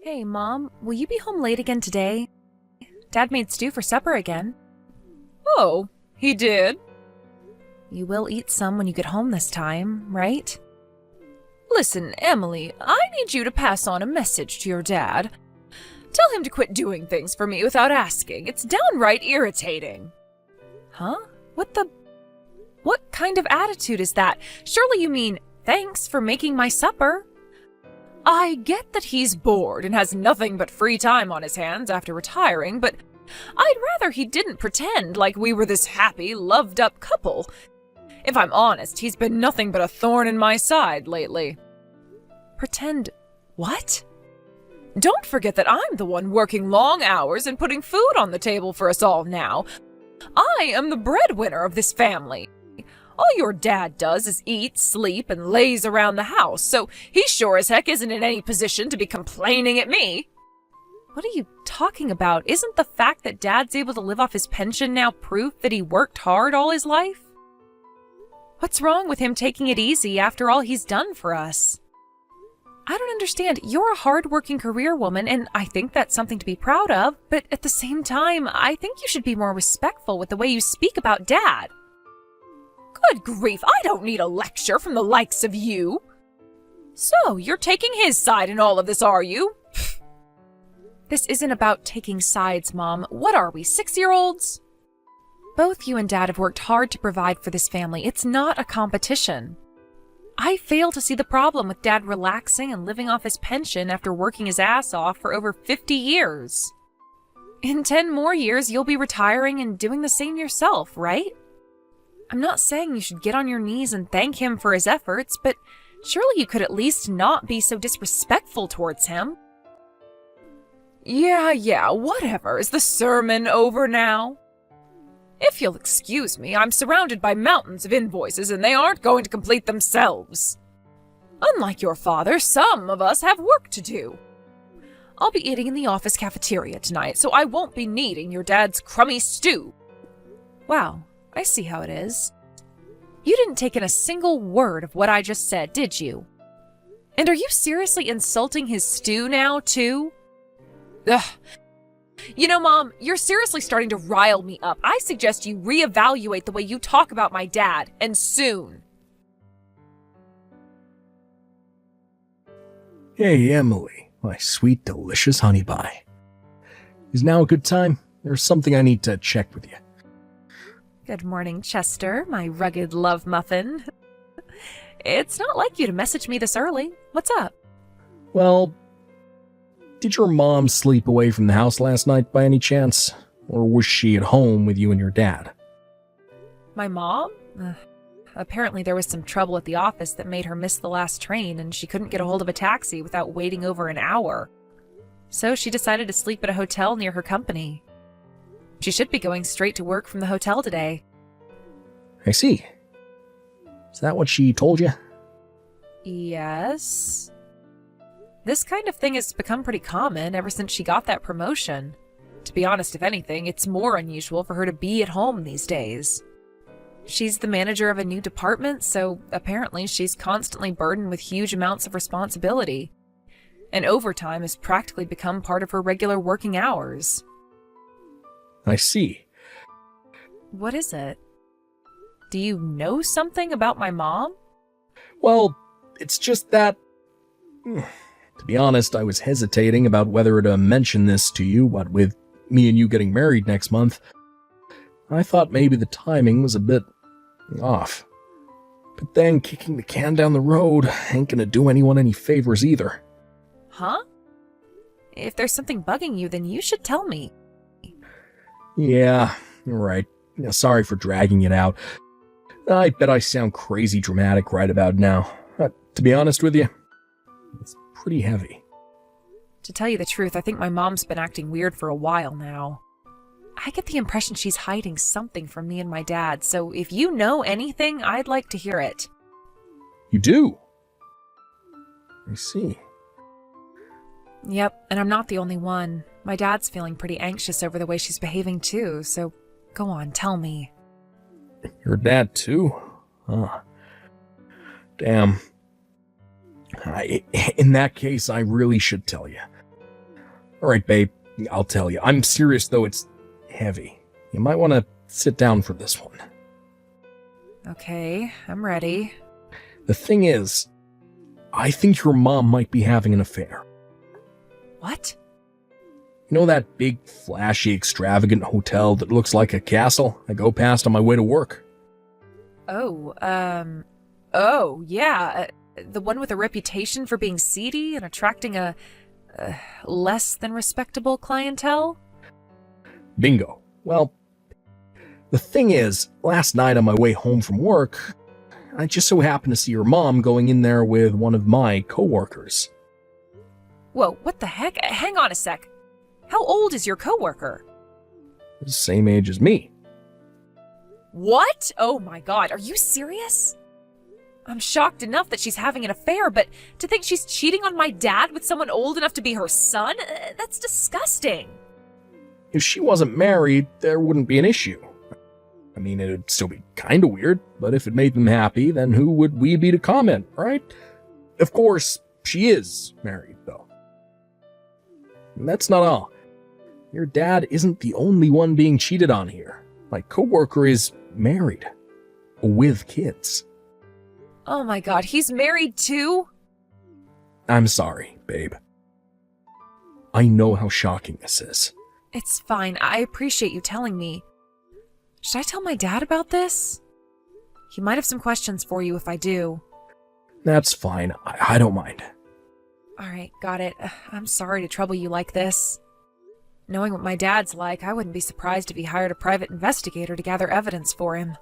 Hey, Mom, will you be home late again today? Dad made stew for supper again. Oh, he did? You will eat some when you get home this time, right? Listen, Emily, I need you to pass on a message to your dad. Tell him to quit doing things for me without asking. It's downright irritating. Huh? What kind of attitude is that? Surely you mean, thanks for making my supper. I get that he's bored and has nothing but free time on his hands after retiring, but I'd rather he didn't pretend like we were this happy, loved-up couple. If I'm honest, he's been nothing but a thorn in my side lately. Pretend what? Don't forget that I'm the one working long hours and putting food on the table for us all now. I am the breadwinner of this family. All your dad does is eat, sleep, and laze around the house, so he sure as heck isn't in any position to be complaining at me. What are you talking about? Isn't the fact that Dad's able to live off his pension now proof that he worked hard all his life? What's wrong with him taking it easy after all he's done for us? I don't understand. You're a hard-working career woman, and I think that's something to be proud of, but at the same time, I think you should be more respectful with the way you speak about Dad. Good grief, I don't need a lecture from the likes of you. So, you're taking his side in all of this, are you? This isn't about taking sides, Mom. What are we, 6-year-olds? Both you and Dad have worked hard to provide for this family. It's not a competition. I fail to see the problem with Dad relaxing and living off his pension after working his ass off for over 50 years. In 10 more years, you'll be retiring and doing the same yourself, right? I'm not saying you should get on your knees and thank him for his efforts, but surely you could at least not be so disrespectful towards him. Yeah, whatever. Is the sermon over now? If you'll excuse me, I'm surrounded by mountains of invoices and they aren't going to complete themselves. Unlike your father, some of us have work to do. I'll be eating in the office cafeteria tonight, so I won't be needing your dad's crummy stew. Wow, I see how it is. You didn't take in a single word of what I just said, did you? And are you seriously insulting his stew now, too? Ugh. You know, Mom, you're seriously starting to rile me up. I suggest you reevaluate the way you talk about my dad, and soon. Hey, Emily, my sweet, delicious honey pie. Is now a good time? There's something I need to check with you. Good morning, Chester, my rugged love muffin. It's not like you to message me this early. What's up? Well, did your mom sleep away from the house last night by any chance? Or was she at home with you and your dad? My mom? Apparently there was some trouble at the office that made her miss the last train, and she couldn't get a hold of a taxi without waiting over an hour. So she decided to sleep at a hotel near her company. She should be going straight to work from the hotel today. I see. Is that what she told you? Yes. This kind of thing has become pretty common ever since she got that promotion. To be honest, if anything, it's more unusual for her to be at home these days. She's the manager of a new department, so apparently she's constantly burdened with huge amounts of responsibility. And overtime has practically become part of her regular working hours. I see. What is it? Do you know something about my mom? Well, it's just that... To be honest, I was hesitating about whether to mention this to you, what with me and you getting married next month. I thought maybe the timing was a bit off. But then kicking the can down the road ain't gonna do anyone any favors either. Huh? If there's something bugging you, then you should tell me. Yeah, you're right. Sorry for dragging it out. I bet I sound crazy dramatic right about now. To be honest with you, it's pretty heavy. To tell you the truth, I think my mom's been acting weird for a while now. I get the impression she's hiding something from me and my dad, so if you know anything, I'd like to hear it. You do? I see. Yep, and I'm not the only one. My dad's feeling pretty anxious over the way she's behaving too, so go on, tell me. Your dad too? Huh. Damn. In that case, I really should tell you. Alright, babe, I'll tell you. I'm serious, though. It's heavy. You might want to sit down for this one. Okay, I'm ready. The thing is, I think your mom might be having an affair. What? You know that big, flashy, extravagant hotel that looks like a castle I go past on my way to work? Yeah. The one with a reputation for being seedy and attracting a less than respectable clientele? Bingo. Well, the thing is, last night on my way home from work, I just so happened to see your mom going in there with one of my coworkers. Whoa, what the heck? Hang on a sec. How old is your coworker? Same age as me. What? Oh my god, are you serious? I'm shocked enough that she's having an affair, but to think she's cheating on my dad with someone old enough to be her son? That's disgusting. If she wasn't married, there wouldn't be an issue. I mean, it'd still be kinda weird, but if it made them happy, then who would we be to comment, right? Of course, she is married, though. And that's not all. Your dad isn't the only one being cheated on here. My coworker is married. With kids. Oh my god, he's married too? I'm sorry, babe. I know how shocking this is. It's fine, I appreciate you telling me. Should I tell my dad about this? He might have some questions for you if I do. That's fine. I don't mind. Alright, got it. I'm sorry to trouble you like this. Knowing what my dad's like, I wouldn't be surprised if he hired a private investigator to gather evidence for him.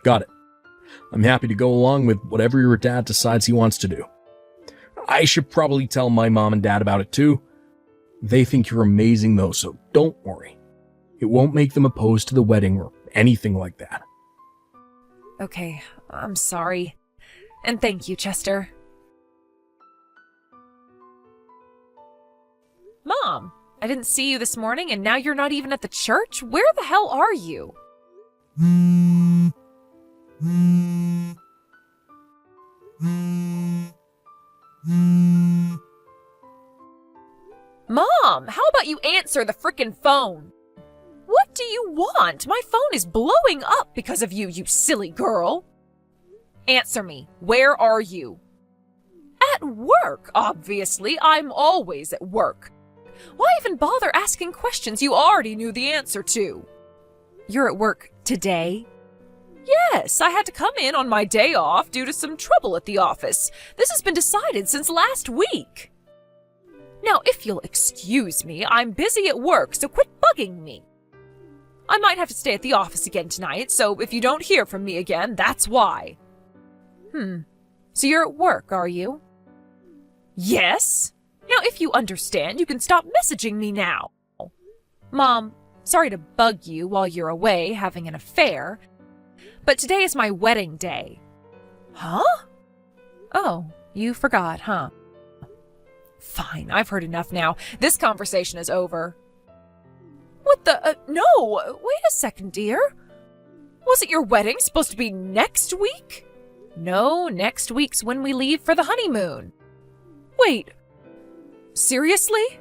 Got it. I'm happy to go along with whatever your dad decides he wants to do. I should probably tell my mom and dad about it too. They think you're amazing though, so don't worry. It won't make them opposed to the wedding or anything like that. Okay, I'm sorry. And thank you, Chester. Mom, I didn't see you this morning and now you're not even at the church? Where the hell are you? Mom, how about you answer the frickin' phone? What do you want? My phone is blowing up because of you, you silly girl. Answer me. Where are you? At work, obviously. I'm always at work. Why even bother asking questions you already knew the answer to? You're at work today? Yes, I had to come in on my day off due to some trouble at the office. This has been decided since last week. Now, if you'll excuse me, I'm busy at work, so quit bugging me. I might have to stay at the office again tonight, so if you don't hear from me again, that's why. So you're at work, are you? Yes. Now, if you understand, you can stop messaging me now. Mom, sorry to bug you while you're away having an affair, but today is my wedding day. Huh? Oh, you forgot, huh? Fine, I've heard enough now. This conversation is over. What the? No! Wait a second, dear. Wasn't your wedding supposed to be next week? No, next week's when we leave for the honeymoon. Wait. Seriously?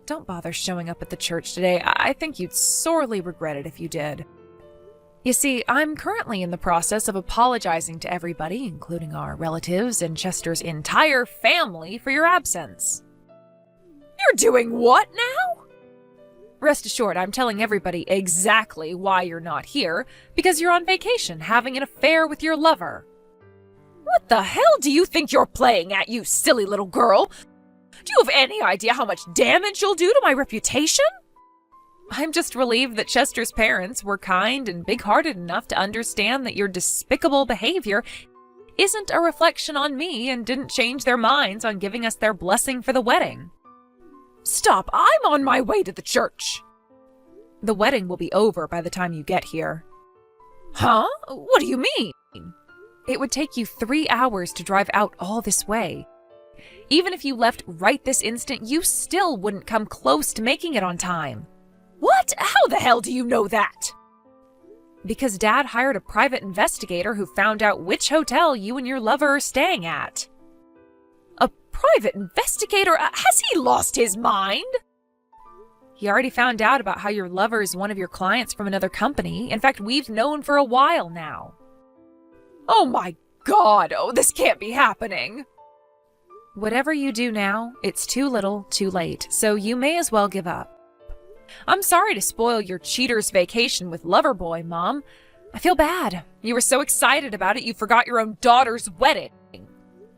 Don't bother showing up at the church today. I think you'd sorely regret it if you did. You see, I'm currently in the process of apologizing to everybody, including our relatives and Chester's entire family, for your absence. You're doing what now? Rest assured, I'm telling everybody exactly why you're not here, because you're on vacation having an affair with your lover. What the hell do you think you're playing at, you silly little girl? Do you have any idea how much damage you'll do to my reputation? I'm just relieved that Chester's parents were kind and big-hearted enough to understand that your despicable behavior isn't a reflection on me and didn't change their minds on giving us their blessing for the wedding. Stop! I'm on my way to the church! The wedding will be over by the time you get here. Huh? What do you mean? It would take you 3 hours to drive out all this way. Even if you left right this instant, you still wouldn't come close to making it on time. What? How the hell do you know that? Because Dad hired a private investigator who found out which hotel you and your lover are staying at. A private investigator? Has he lost his mind? He already found out about how your lover is one of your clients from another company. In fact, we've known for a while now. Oh my God, this can't be happening. Whatever you do now, it's too little, too late, so you may as well give up. I'm sorry to spoil your cheater's vacation with Loverboy, Mom. I feel bad. You were so excited about it you forgot your own daughter's wedding.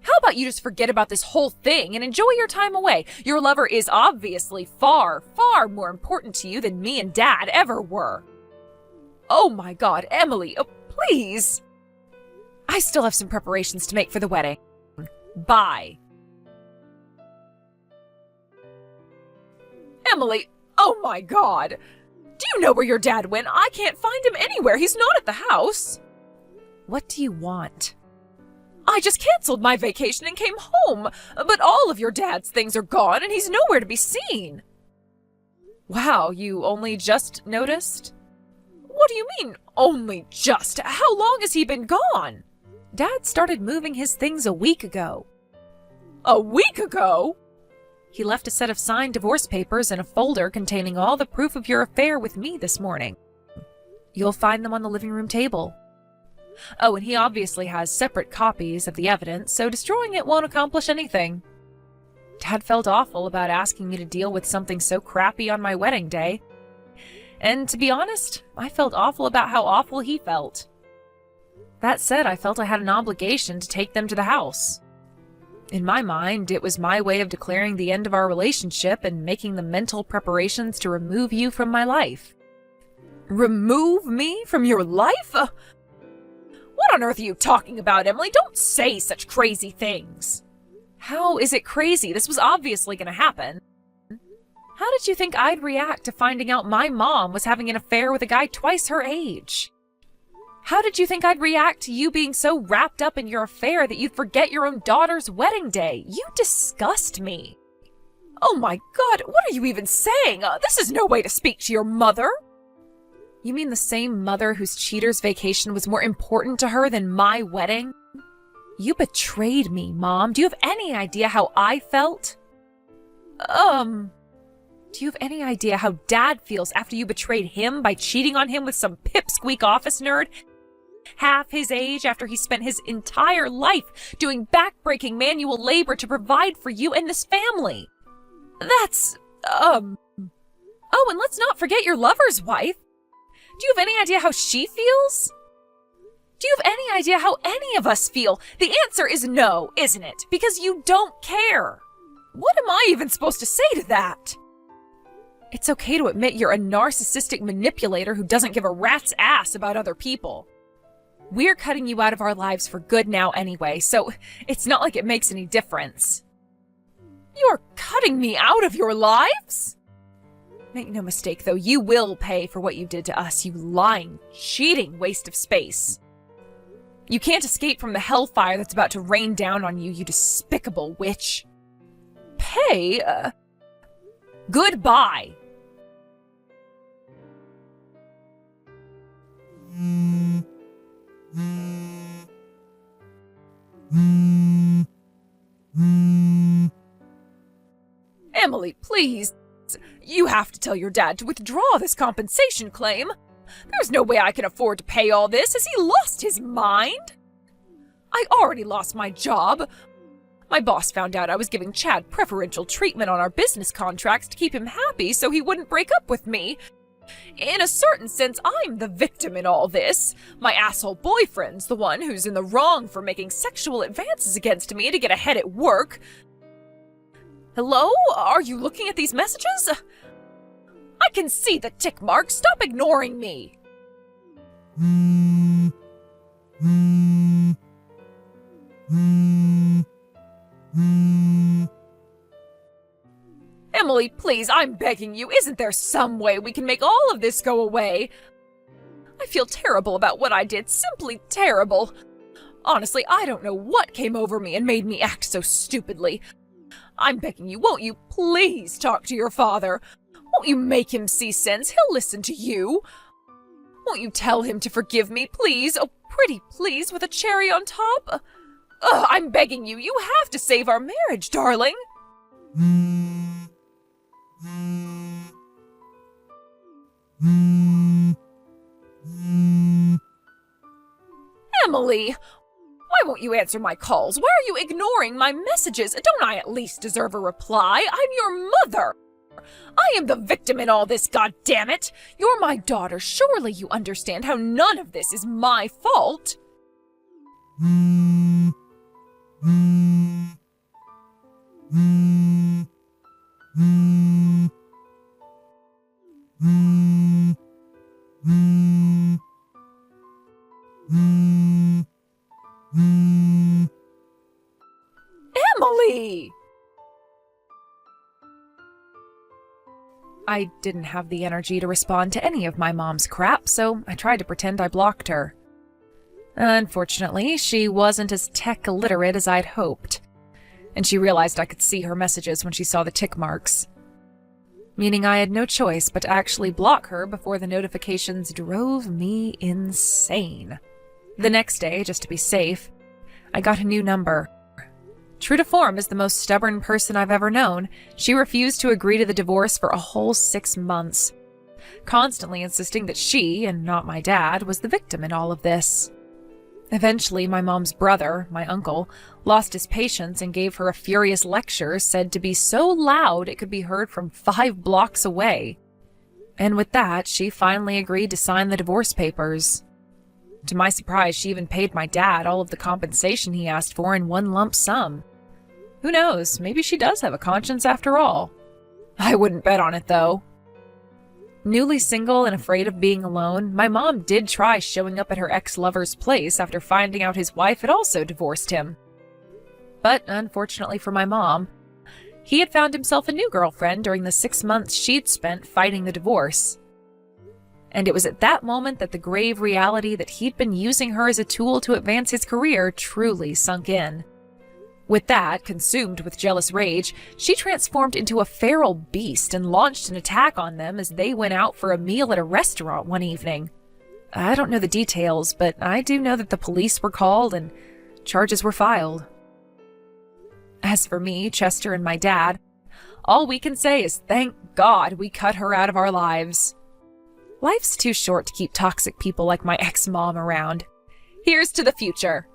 How about you just forget about this whole thing and enjoy your time away? Your lover is obviously far, far more important to you than me and Dad ever were. Oh my God, Emily, please. I still have some preparations to make for the wedding. Bye. Emily, oh my God. Do you know where your dad went? I can't find him anywhere. He's not at the house. What do you want? I just canceled my vacation and came home, but all of your dad's things are gone and he's nowhere to be seen. Wow, you only just noticed? What do you mean, only just? How long has he been gone? Dad started moving his things a week ago. A week ago? He left a set of signed divorce papers in a folder containing all the proof of your affair with me this morning. You'll find them on the living room table. Oh, and he obviously has separate copies of the evidence, so destroying it won't accomplish anything. Dad felt awful about asking me to deal with something so crappy on my wedding day. And to be honest, I felt awful about how awful he felt. That said, I felt I had an obligation to take them to the house. In my mind, it was my way of declaring the end of our relationship and making the mental preparations to remove you from my life. Remove me from your life? What on earth are you talking about, Emily? Don't say such crazy things. How is it crazy? This was obviously going to happen. How did you think I'd react to finding out my mom was having an affair with a guy twice her age? How did you think I'd react to you being so wrapped up in your affair that you'd forget your own daughter's wedding day? You disgust me. Oh my God, what are you even saying? This is no way to speak to your mother. You mean the same mother whose cheater's vacation was more important to her than my wedding? You betrayed me, Mom. Do you have any idea how I felt? Do you have any idea how Dad feels after you betrayed him by cheating on him with some pipsqueak office nerd? Half his age after he spent his entire life doing backbreaking manual labor to provide for you and this family. That's, Oh, and let's not forget your lover's wife. Do you have any idea how she feels? Do you have any idea how any of us feel? The answer is no, isn't it? Because you don't care. What am I even supposed to say to that? It's okay to admit you're a narcissistic manipulator who doesn't give a rat's ass about other people. We're cutting you out of our lives for good now anyway, so it's not like it makes any difference. You're cutting me out of your lives? Make no mistake, though, you will pay for what you did to us, you lying, cheating waste of space. You can't escape from the hellfire that's about to rain down on you, you despicable witch. Pay? Goodbye! Emily, please. You have to tell your dad to withdraw this compensation claim. There's no way I can afford to pay all this. Has he lost his mind? I already lost my job. My boss found out I was giving Chad preferential treatment on our business contracts to keep him happy so he wouldn't break up with me. In a certain sense, I'm the victim in all this. My asshole boyfriend's the one who's in the wrong for making sexual advances against me to get ahead at work. Hello? Are you looking at these messages? I can see the tick mark. Stop ignoring me. Emily, please, I'm begging you. Isn't there some way we can make all of this go away? I feel terrible about what I did. Simply terrible. Honestly, I don't know what came over me and made me act so stupidly. I'm begging you, won't you please talk to your father? Won't you make him see sense? He'll listen to you. Won't you tell him to forgive me, please? Oh, pretty please, with a cherry on top? Ugh, I'm begging you. You have to save our marriage, darling. Emily, why won't you answer my calls? Why are you ignoring my messages? Don't I at least deserve a reply? I'm your mother. I am the victim in all this, goddammit. You're my daughter. Surely you understand how none of this is my fault. Emily! I didn't have the energy to respond to any of my mom's crap, so I tried to pretend I blocked her. Unfortunately, she wasn't as tech illiterate as I'd hoped, and she realized I could see her messages when she saw the tick marks. Meaning I had no choice but to actually block her before the notifications drove me insane. The next day, just to be safe, I got a new number. True to form as the most stubborn person I've ever known, she refused to agree to the divorce for a whole 6 months, constantly insisting that she, and not my dad, was the victim in all of this. Eventually, my mom's brother, my uncle, lost his patience and gave her a furious lecture said to be so loud it could be heard from 5 blocks away. And with that, she finally agreed to sign the divorce papers. To my surprise, she even paid my dad all of the compensation he asked for in one lump sum. Who knows, maybe she does have a conscience after all. I wouldn't bet on it, though. Newly single and afraid of being alone, my mom did try showing up at her ex-lover's place after finding out his wife had also divorced him. But unfortunately for my mom, he had found himself a new girlfriend during the 6 months she'd spent fighting the divorce. And it was at that moment that the grave reality that he'd been using her as a tool to advance his career truly sunk in. With that, consumed with jealous rage, she transformed into a feral beast and launched an attack on them as they went out for a meal at a restaurant one evening. I don't know the details, but I do know that the police were called and charges were filed. As for me, Chester, and my dad, all we can say is thank God we cut her out of our lives. Life's too short to keep toxic people like my ex-mom around. Here's to the future.